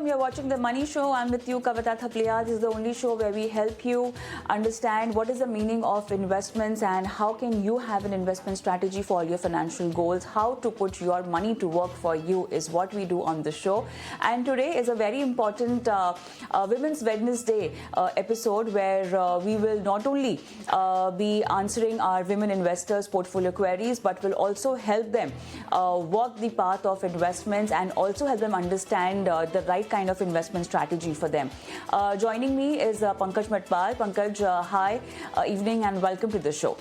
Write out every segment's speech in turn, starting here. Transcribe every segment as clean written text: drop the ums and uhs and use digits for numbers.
welcome. You're watching The Money Show. I'm with you, Kavita Thaplia. This is the only show where we help you understand what is the meaning of investments and how can you have an investment strategy for all your financial goals. How to put your money to work for you is what we do on the show. And today is a very important Women's Wednesday episode where we will not only be answering our women investors' portfolio queries, but will also help them walk the path of investments and also help them understand the right kind of investment strategy for them. Joining me is Pankaj Mathpal. Pankaj, hi, evening and welcome to the show.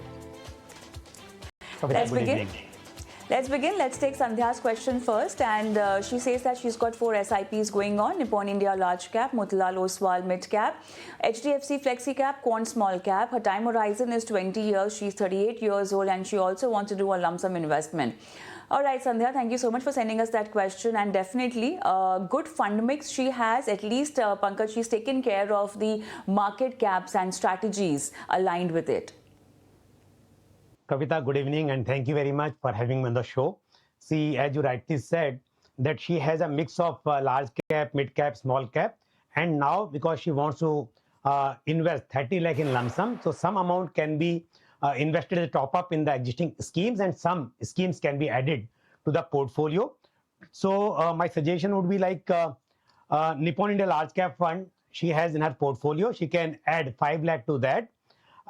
Let's begin. Let's take Sandhya's question first. And she says that she's got 4 SIPs going on: Nippon India Large Cap, Motilal Oswal Mid Cap, HDFC Flexi Cap, Quant Small Cap. Her time horizon is 20 years. She's 38 years old and she also wants to do a lump sum investment. All right, Sandhya, thank you so much for sending us that question. And definitely a good fund mix she has. At least, Pankaj, she's taken care of the market caps and strategies aligned with it. Kavita, good evening and thank you very much for having me on the show. See, as you rightly said, that she has a mix of large cap, mid cap, small cap. And now, because she wants to invest 30 lakh in lump sum, so some amount can be invested as a top up in the existing schemes and some schemes can be added to the portfolio. So my suggestion would be like Nippon India Large Cap Fund she has in her portfolio. She can add 5 lakh to that.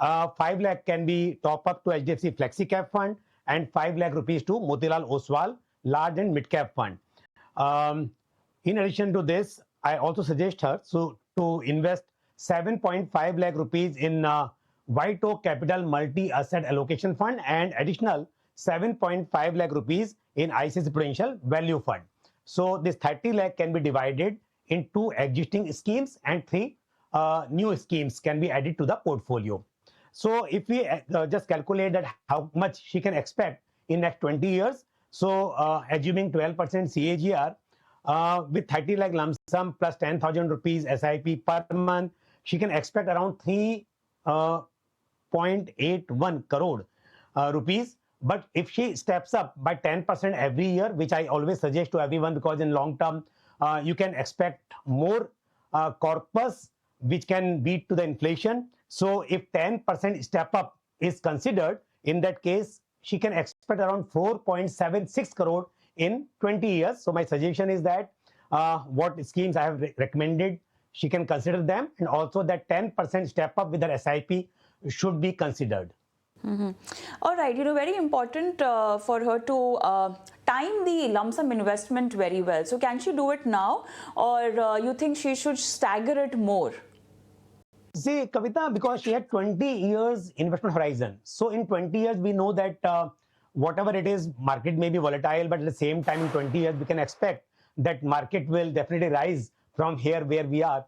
5 lakh can be top up to HDFC Flexi Cap Fund and 5 lakh rupees to Motilal Oswal Large and Mid Cap Fund. In addition to this, I also suggest her to invest 7.5 lakh rupees in White Oak Capital Multi-Asset Allocation Fund and additional 7.5 lakh rupees in ICICI Prudential Value Fund. So this 30 lakh can be divided in 2 existing schemes and 3 new schemes can be added to the portfolio. So if we just calculate that how much she can expect in next 20 years, so assuming 12% CAGR with 30 lakh lump sum plus 10,000 rupees SIP per month, she can expect around 3.81 crore rupees. But if she steps up by 10% every year, which I always suggest to everyone, because in long term you can expect more corpus which can beat to the inflation. So if 10% step up is considered, in that case, she can expect around 4.76 crore in 20 years. So my suggestion is that what schemes I have recommended, she can consider them, and also that 10% step up with her SIP should be considered. Mm-hmm. All right, very important for her to time the lump sum investment very well. So can she do it now, or you think she should stagger it more? See, Kavita, because she had 20 years investment horizon. So in 20 years, we know that whatever it is, market may be volatile, but at the same time, in 20 years, we can expect that market will definitely rise from here where we are.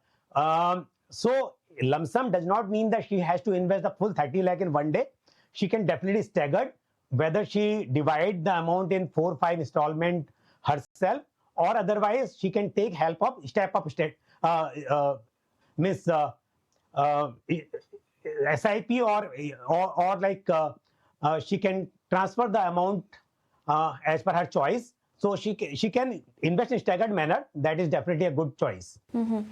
So lump sum does not mean that she has to invest the full 30 lakh in one day. She can definitely stagger, whether she divide the amount in 4 or 5 installment herself, or otherwise she can take help of SIP or like she can transfer the amount as per her choice. So she can invest in staggered manner. That is definitely a good choice. Mm-hmm.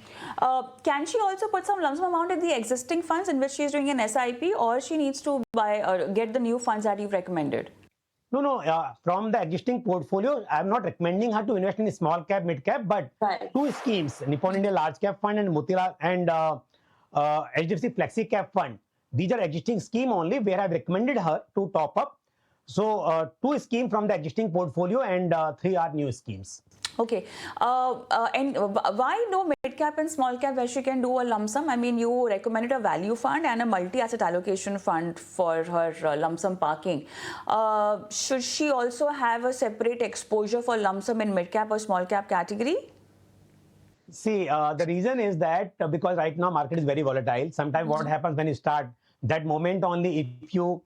Can she also put some lump sum amount in the existing funds in which she is doing an SIP, or she needs to buy or get the new funds that you've recommended? No. From the existing portfolio, I'm not recommending her to invest in small cap, mid cap, but right. 2 schemes: Nippon India Large Cap Fund and Motilal and HDFC Flexi Cap Fund. These are existing scheme only where I've recommended her to top up. So 2 schemes from the existing portfolio and 3 are new schemes. Okay. And why no mid cap and small cap where she can do a lump sum? I mean, you recommended a value fund and a multi-asset allocation fund for her lump sum parking. Should she also have a separate exposure for lump sum in mid cap or small cap category? See, the reason is that because right now market is very volatile. Sometimes what happens when you start, that moment only, if you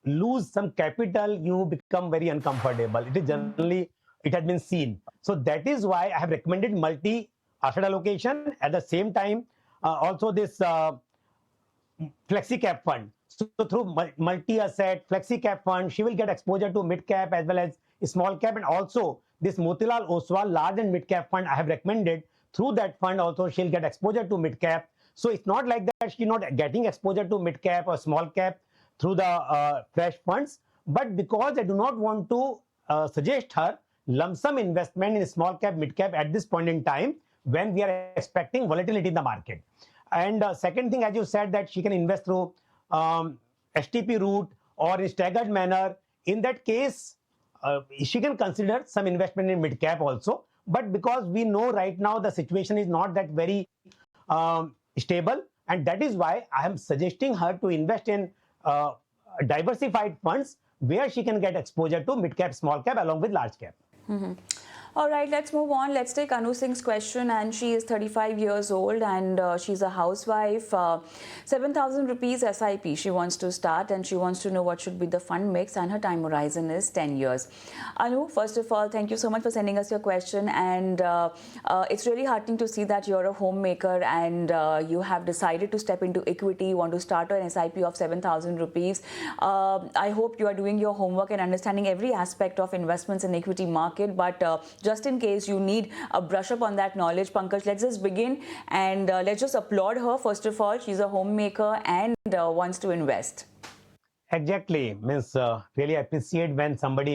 lose some capital, you become very uncomfortable. It is generally, it has been seen. So that is why I have recommended multi-asset allocation. At the same time, also this Flexi Cap Fund. So through multi-asset Flexi Cap Fund, she will get exposure to mid cap as well as small cap, and also this Motilal Oswal Large and Mid Cap Fund I have recommended through that fund also she'll get exposure to mid cap. So it's not like that she's not getting exposure to mid cap or small cap through the fresh funds, but because I do not want to suggest her lump sum investment in small cap, mid cap at this point in time when we are expecting volatility in the market. And second thing, as you said, that she can invest through STP route or in staggered manner. In that case, she can consider some investment in mid cap also. But because we know right now the situation is not that very stable, and that is why I am suggesting her to invest in diversified funds where she can get exposure to mid cap, small cap along with large cap. All right, let's move on. Let's take Anu Singh's question, and she is 35 years old and she's a housewife. 7,000 rupees SIP she wants to start, and she wants to know what should be the fund mix, and her time horizon is 10 years. Anu, first of all, thank you so much for sending us your question, and it's really heartening to see that you're a homemaker and you have decided to step into equity. You want to start an SIP of 7,000 rupees. I hope you are doing your homework and understanding every aspect of investments in equity market, but just in case you need a brush up on that knowledge, Pankaj, let's just begin and let's just applaud her. First of all, she's a homemaker and wants to invest. Exactly. Means really appreciate when somebody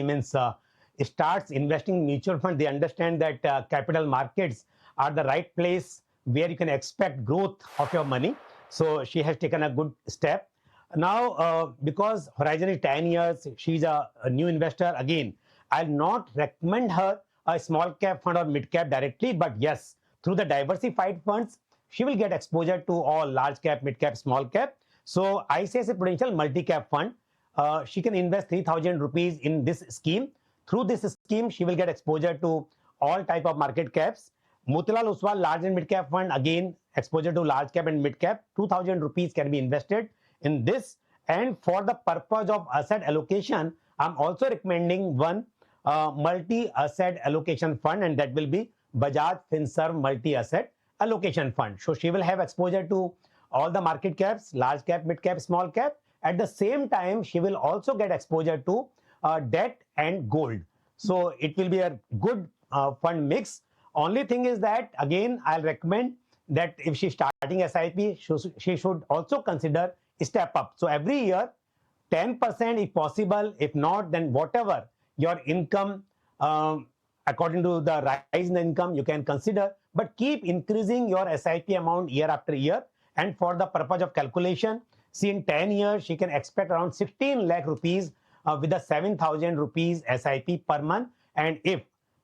starts investing in mutual fund. They understand that capital markets are the right place where you can expect growth of your money. So she has taken a good step. Now, because horizon is 10 years, she's a new investor. Again, I'll not recommend her a small cap fund or mid cap directly, but yes, through the diversified funds, she will get exposure to all large cap, mid cap, small cap. So ICICI Prudential multi-cap fund, she can invest 3,000 rupees in this scheme. Through this scheme, she will get exposure to all type of market caps. Motilal Oswal large and mid cap fund, again, exposure to large cap and mid cap. 2,000 rupees can be invested in this. And for the purpose of asset allocation, I'm also recommending one multi-asset allocation fund, and that will be Bajaj Finserv multi-asset allocation fund. So she will have exposure to all the market caps, large cap, mid cap, small cap. At the same time, she will also get exposure to debt and gold. So it will be a good fund mix. Only thing is that, again, I'll recommend that if she's starting SIP, she should also consider step up. So every year, 10% if possible. If not, then whatever your income, according to the rise in the income, you can consider. But keep increasing your SIP amount year after year. And for the purpose of calculation, see, in 10 years, she can expect around 16 lakh rupees with a 7,000 rupees SIP per month. And if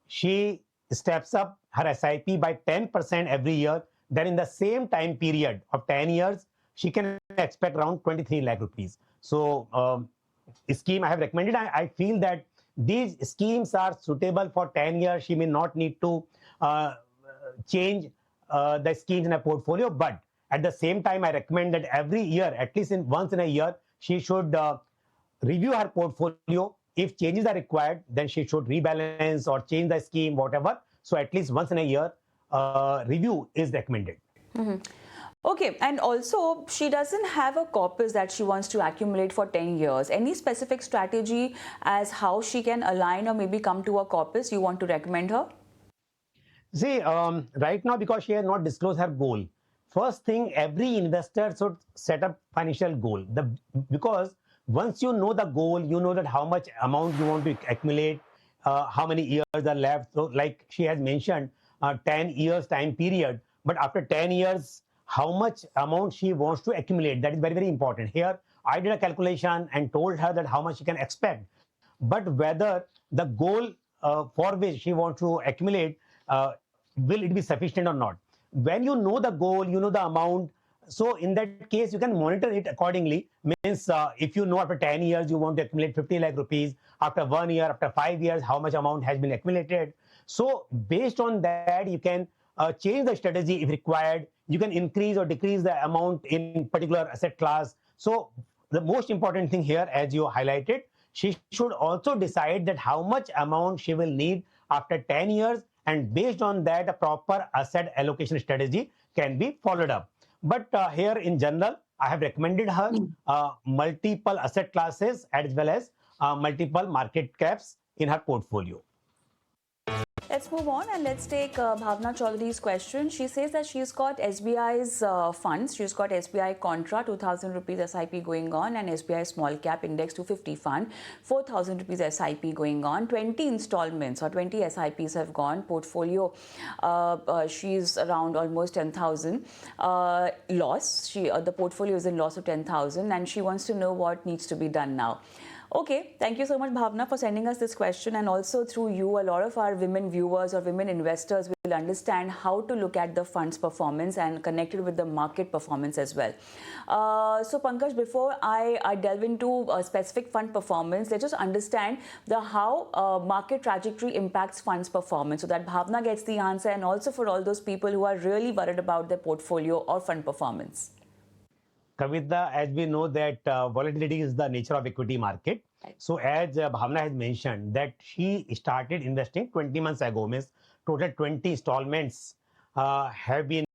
she steps up her SIP by 10% every year, then in the same time period of 10 years, she can expect around 23 lakh rupees. So scheme I have recommended, I feel that these schemes are suitable for 10 years. She may not need to change the schemes in a portfolio, but at the same time, I recommend that every year, at least once in a year, she should review her portfolio. If changes are required, then she should rebalance or change the scheme, whatever. So at least once in a year, review is recommended. Okay, and also she doesn't have a corpus that she wants to accumulate for 10 years. Any specific strategy as how she can align or maybe come to a corpus you want to recommend her? See, right now, because she has not disclosed her goal, first thing, every investor should set up financial goal. Because once you know the goal, you know that how much amount you want to accumulate, how many years are left. So like she has mentioned, 10 years time period. But after 10 years, how much amount she wants to accumulate, that is very, very important. Here, I did a calculation and told her that how much she can expect. But whether the goal for which she wants to accumulate, will it be sufficient or not? When you know the goal, you know the amount. So in that case, you can monitor it accordingly. Means if you know after 10 years, you want to accumulate 50 lakh rupees. After 1 year, after 5 years, how much amount has been accumulated. So based on that, you can change the strategy if required. You can increase or decrease the amount in particular asset class. So the most important thing here, as you highlighted, she should also decide that how much amount she will need after 10 years. And based on that, a proper asset allocation strategy can be followed up. But here in general, I have recommended her multiple asset classes as well as multiple market caps in her portfolio. Let's move on and let's take Bhavna Chaudhary's question. She says that she's got SBI's funds. She's got SBI Contra, 2,000 rupees SIP going on, and SBI Small Cap Index 250 fund, 4,000 rupees SIP going on. 20 installments or 20 SIPs have gone. Portfolio, she's around almost 10,000 loss. The portfolio is in loss of 10,000, and she wants to know what needs to be done now. Okay, thank you so much, Bhavna, for sending us this question. And also through you, a lot of our women viewers or women investors will understand how to look at the fund's performance and connect it with the market performance as well. So Pankaj, before I delve into specific fund performance, let's just understand the how market trajectory impacts funds performance, so that Bhavna gets the answer, and also for all those people who are really worried about their portfolio or fund performance. Kavita, as we know that volatility is the nature of equity market. So as Bhavna has mentioned that she started investing 20 months ago, means total 20 installments have been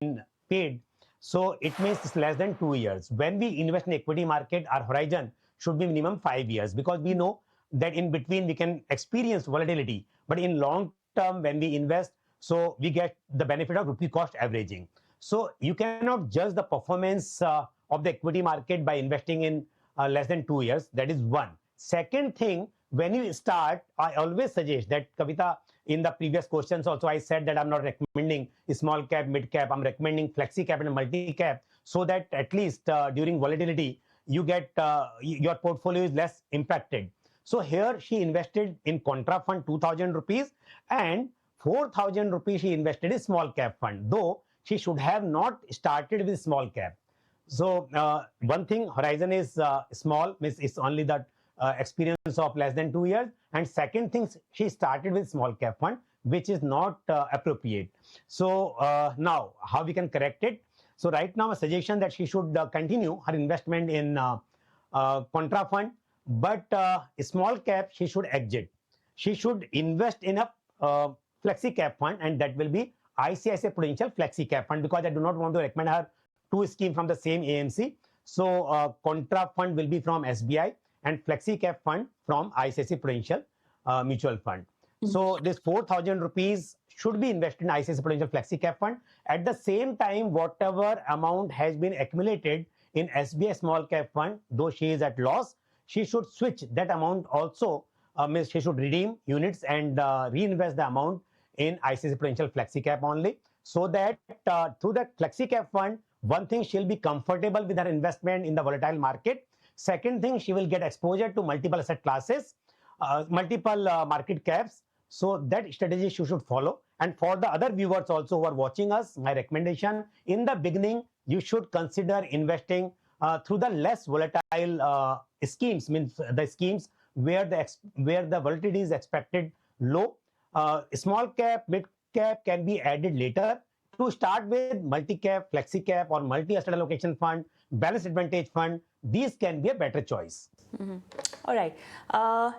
paid. So it means it's less than 2 years. When we invest in equity market, our horizon should be minimum 5 years, because we know that in between we can experience volatility. But in long term, when we invest, so we get the benefit of rupee cost averaging. So you cannot judge the performance of the equity market by investing in less than 2 years. That is one. Second thing, when you start, I always suggest that, Kavita, in the previous questions also, I said that I'm not recommending small cap, mid cap. I'm recommending flexi cap and multi cap, so that at least during volatility, you get your portfolio is less impacted. So here she invested in contra fund 2,000 rupees, and 4,000 rupees she invested in small cap fund, though she should have not started with small cap. So one thing, horizon is small, means it's only the experience of less than 2 years. And second thing, she started with small cap fund, which is not appropriate. So now how we can correct it? So right now a suggestion that she should continue her investment in contra fund, but small cap she should exit. She should invest in a flexi cap fund, and that will be ICICI Prudential Flexi Cap Fund, because I do not want to recommend her two schemes from the same AMC. So contra fund will be from SBI, and flexi cap fund from ICICI Prudential Mutual Fund. So this 4,000 rupees should be invested in ICICI Prudential Flexi Cap Fund. At the same time, whatever amount has been accumulated in SBI Small Cap Fund, though she is at loss, she should switch that amount also. Means she should redeem units and reinvest the amount in ICICI Prudential Flexi Cap only, so that through that Flexi Cap Fund, one thing, she'll be comfortable with her investment in the volatile market. Second thing, she will get exposure to multiple asset classes, multiple market caps. So that strategy she should follow. And for the other viewers also who are watching us, my recommendation, in the beginning, you should consider investing through the less volatile schemes, means the schemes where the volatility is expected low. Small cap, mid cap can be added later. To start with, multi-cap, flexi-cap, or multi-asset allocation fund, balanced advantage fund, these can be a better choice. All right,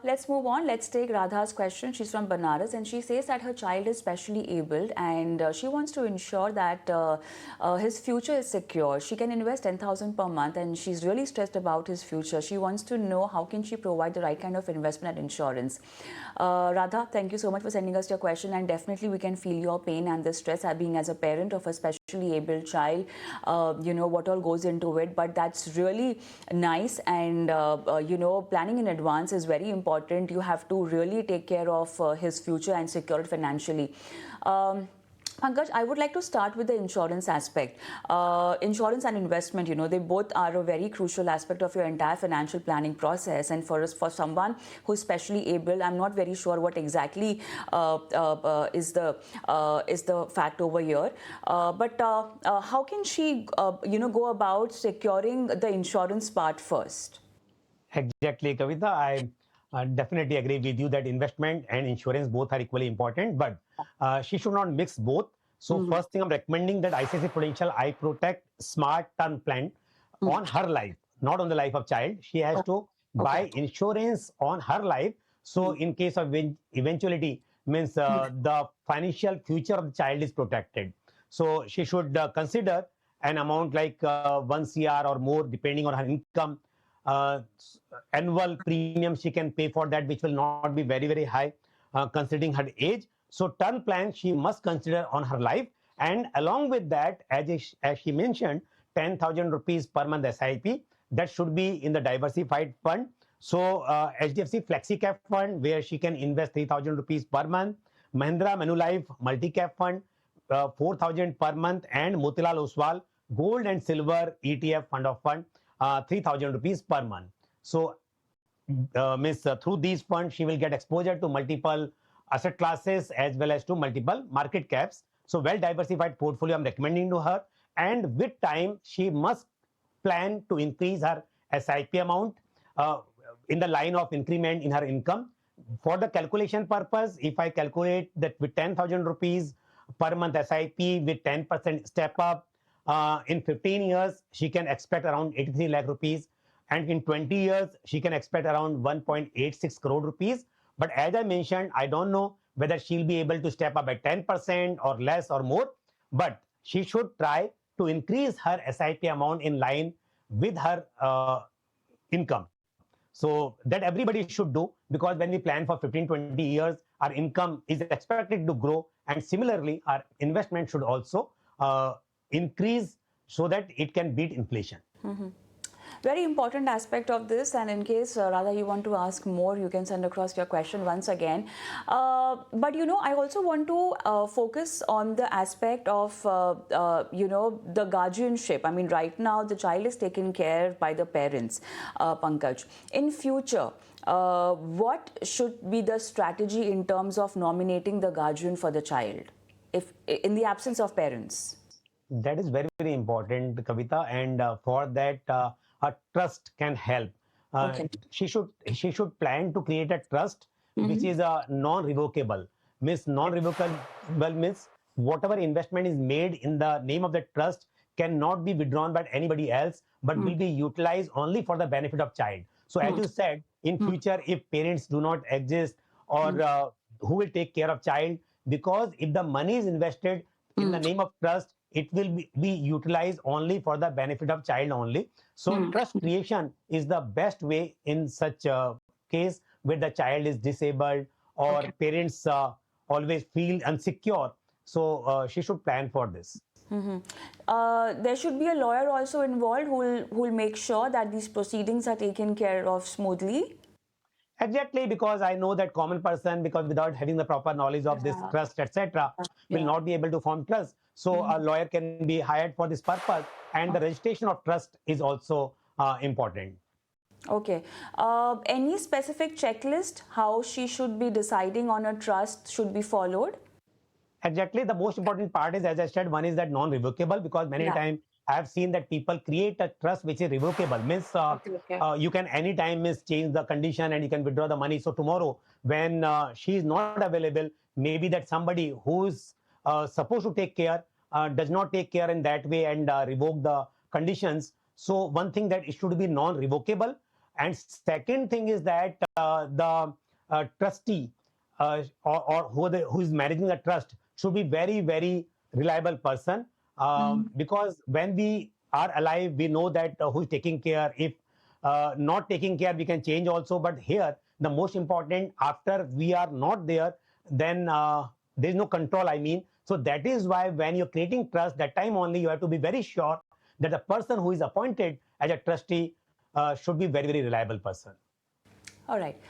let's move on. Let's take Radha's question. She's from Banaras, and she says that her child is specially abled, and she wants to ensure that his future is secure. She can invest 10,000 per month, and she's really stressed about his future. She wants to know how can she provide the right kind of investment and insurance. Radha, thank you so much for sending us your question, and definitely we can feel your pain and the stress being as a parent of a specially abled child. You know what all goes into it, but that's really nice, and you know, planning in advance is very important. You have to really take care of his future and secure it financially. Pankaj, I would like to start with the insurance aspect. Insurance and investment, you know, they both are a very crucial aspect of your entire financial planning process. And for someone who's specially able, I'm not very sure what exactly is the fact over here. But how can she, you know, go about securing the insurance part first? Exactly, Kavita. I definitely agree with you that investment and insurance both are equally important, but she should not mix both. So first thing, I'm recommending that ICICI Prudential I Protect Smart Term Plan on her life, not on the life of child. She has to buy insurance on her life. So in case of eventuality, means the financial future of the child is protected. So she should consider an amount like 1 CR or more, depending on her income. Annual premium she can pay for that, which will not be very, very high, considering her age. So term plan she must consider on her life. And along with that, as she mentioned, 10,000 rupees per month SIP, that should be in the diversified fund. So HDFC Flexi Cap Fund, where she can invest 3,000 rupees per month, Mahindra Manulife Multi Cap Fund, 4,000 per month, and Motilal Oswal Gold and Silver ETF Fund of Fund, 3,000 rupees per month. So through these funds, she will get exposure to multiple asset classes as well as to multiple market caps. So well diversified portfolio I'm recommending to her. And with time, she must plan to increase her SIP amount uh, in the line of increment in her income. For the calculation purpose, if I calculate that with 10,000 rupees per month SIP with 10% step up, in 15 years, she can expect around 83 lakh rupees. And in 20 years, she can expect around 1.86 crore rupees. But as I mentioned, I don't know whether she'll be able to step up by 10% or less or more. But she should try to increase her SIP amount in line with her income. So that everybody should do, because when we plan for 15, 20 years, our income is expected to grow. And similarly, our investment should also increase so that it can beat inflation. Very important aspect of this, and in case Radha you want to ask more, you can send across your question once again. But I also want to focus on the aspect of the guardianship. I mean, right now the child is taken care by the parents, Pankaj. In future, what should be the strategy in terms of nominating the guardian for the child, if in the absence of parents? That is very, very important, Kavita. And for that, a trust can help. Okay. She should plan to create a trust which is non-revocable. Non-revocable means whatever investment is made in the name of the trust cannot be withdrawn by anybody else, but will be utilized only for the benefit of child. So as you said, in future, if parents do not exist, or who will take care of child? Because if the money is invested in the name of trust, it will be utilized only for the benefit of child only. So trust creation is the best way in such a case where the child is disabled or parents always feel insecure. So she should plan for this. There should be a lawyer also involved who will make sure that these proceedings are taken care of smoothly. Exactly, because I know that common person, because without having the proper knowledge of this Yeah. trust, etc., will not be able to form trust. So a lawyer can be hired for this purpose, and the registration of trust is also important. Okay. Any specific checklist how she should be deciding on a trust should be followed? Exactly. The most important part is, as I said, one is that non-revocable, because many Yeah. times I have seen that people create a trust which is revocable. Means Okay. you can anytime change the condition and you can withdraw the money. So tomorrow, when she is not available, maybe that somebody who is supposed to take care does not take care in that way and revoke the conditions. So one thing, that it should be non-revocable. And second thing is that the trustee or who is managing the trust should be very, very reliable person. Because when we are alive, we know that who is taking care. If not taking care, we can change also. But here, the most important, after we are not there, then there is no control, I mean. So that is why when you're creating trust, that time only you have to be very sure that the person who is appointed as a trustee should be very, very reliable person. All right.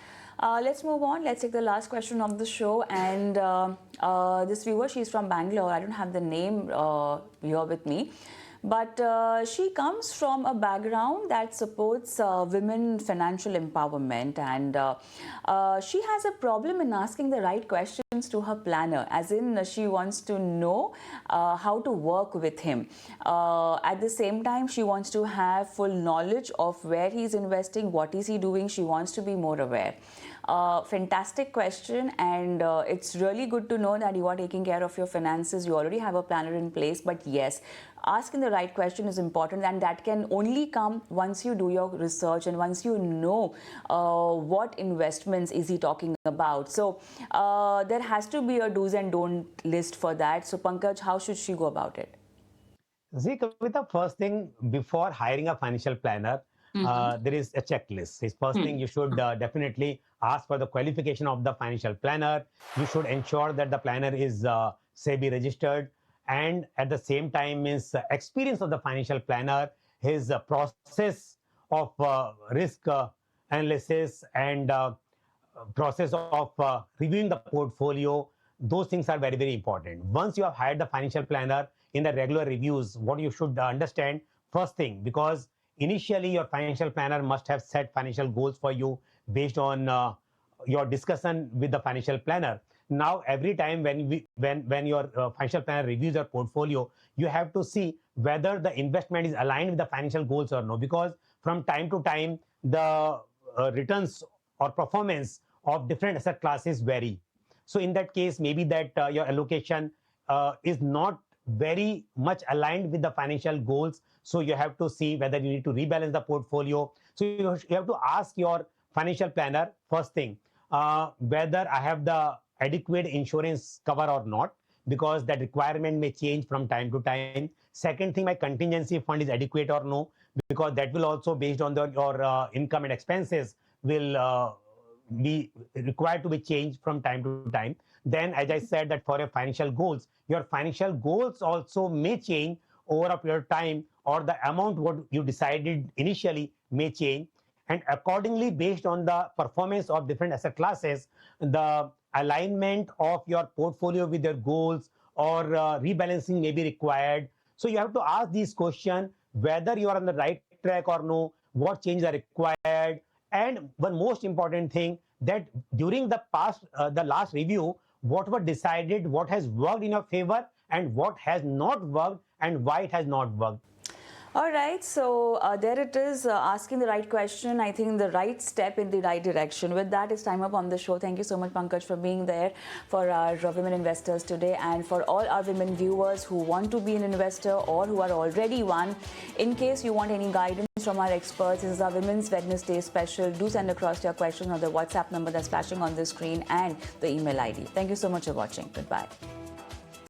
Let's move on. Let's take the last question of the show. And this viewer, she's from Bangalore. I don't have the name here with me. But she comes from a background that supports women financial empowerment. And she has a problem in asking the right questions to her planner, as in she wants to know how to work with him. At the same time, she wants to have full knowledge of where he's investing, what is he doing. She wants to be more aware. Fantastic question, and it's really good to know that you are taking care of your finances. You already have a planner in place, but yes, asking the right question is important, and that can only come once you do your research and once you know what investments is he talking about. So there has to be a do's and don't list for that. So Pankaj, how should she go about it? See, Kavita, first thing, before hiring a financial planner, there is a checklist. His first thing, you should definitely ask for the qualification of the financial planner. You should ensure that the planner is SEBI registered, and at the same time is experience of the financial planner, his process of risk analysis and process of reviewing the portfolio. Those things are very, very important. Once you have hired the financial planner in the regular reviews, what you should understand first thing, because initially your financial planner must have set financial goals for you based on your discussion with the financial planner. Now every time when your financial planner reviews your portfolio, you have to see whether the investment is aligned with the financial goals or no, because from time to time the returns or performance of different asset classes vary. So in that case, maybe that your allocation is not very much aligned with the financial goals. So you have to see whether you need to rebalance the portfolio. So you have to ask your financial planner first thing, whether I have the adequate insurance cover or not, because that requirement may change from time to time. Second thing, my contingency fund is adequate or no, because that will also, based on your income and expenses, will be required to be changed from time to time. Then, as I said, that for your financial goals also may change over a period of time, or the amount what you decided initially may change. And accordingly, based on the performance of different asset classes, the alignment of your portfolio with your goals or rebalancing may be required. So you have to ask these questions, whether you are on the right track or no, what changes are required. And one most important thing, that during the last review, what was decided, what has worked in your favor and what has not worked and why it has not worked. All right, so there it is, asking the right question, I think the right step in the right direction. With that, it's time up on the show. Thank you so much, Pankaj, for being there for our women investors today, and for all our women viewers who want to be an investor or who are already one. In case you want any guidance from our experts, this is our Women's Wednesday special. Do send across your questions on the WhatsApp number that's flashing on the screen and the email ID. Thank you so much for watching. Goodbye.